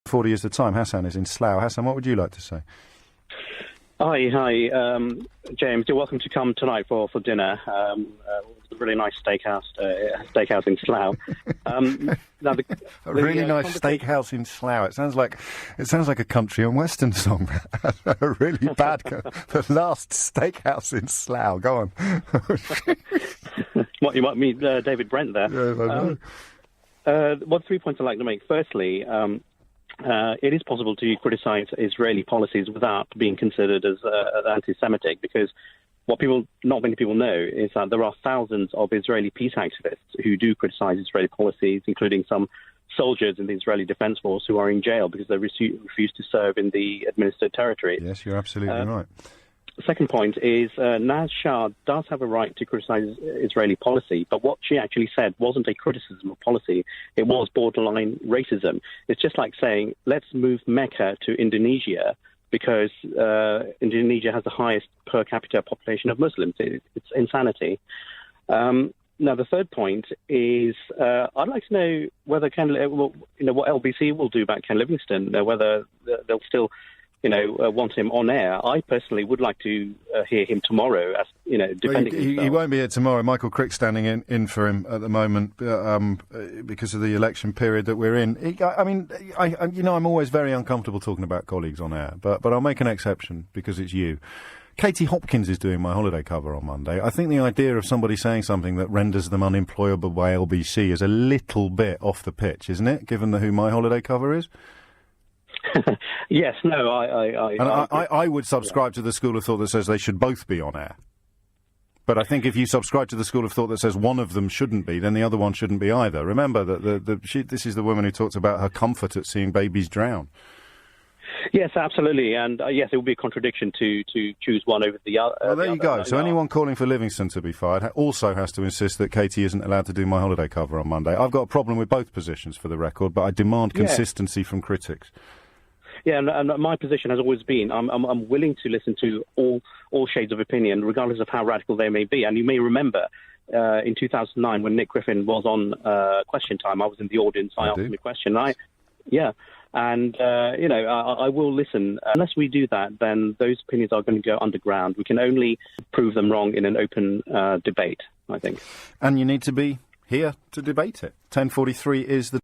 40 is the time. Hassan is in Slough. Hassan, what would you like to say? Hi, James. You're welcome to come tonight for dinner. It's a really nice steakhouse in Slough. Now a really nice steakhouse in Slough. It sounds like a country and western song. A really bad. The last steakhouse in Slough. Go on. What, you might meet David Brent there? Yes, I know. 3 points I'd like to make. Firstly, it is possible to criticise Israeli policies without being considered as anti-Semitic, because what not many people know is that there are thousands of Israeli peace activists who do criticise Israeli policies, including some soldiers in the Israeli Defence Force who are in jail because they refuse to serve in the administered territory. Yes, you're absolutely right. Second point is Naz Shah does have a right to criticise Israeli policy, but what she actually said wasn't a criticism of policy. It was borderline racism. It's just like saying, let's move Mecca to Indonesia because Indonesia has the highest per capita population of Muslims. It's insanity. Now, the third point is I'd like to know whether what LBC will do about Ken Livingstone, whether they'll still want him on air. I personally would like to hear him tomorrow, as defending himself. He won't be here tomorrow. Michael Crick's standing in for him at the moment because of the election period that we're in. I'm always very uncomfortable talking about colleagues on air, but I'll make an exception because it's you. Katie Hopkins is doing my holiday cover on Monday. I think the idea of somebody saying something that renders them unemployable by LBC is a little bit off the pitch, isn't it, given who my holiday cover is? Yes, no, I would subscribe to the school of thought that says they should both be on air. But I think if you subscribe to the school of thought that says one of them shouldn't be, then the other one shouldn't be either. Remember that this is the woman who talks about her comfort at seeing babies drown. Yes, absolutely, and yes, it would be a contradiction to choose one over the other. Well, there you go. So anyone calling for Livingstone to be fired also has to insist that Katie isn't allowed to do my holiday cover on Monday. I've got a problem with both positions, for the record, but I demand consistency from critics. Yeah, and my position has always been I'm willing to listen to all shades of opinion, regardless of how radical they may be. And you may remember in 2009 when Nick Griffin was on Question Time, I was in the audience. I asked him a question. I will listen. Unless we do that, then those opinions are going to go underground. We can only prove them wrong in an open debate, I think. And you need to be here to debate it. 10:43 is the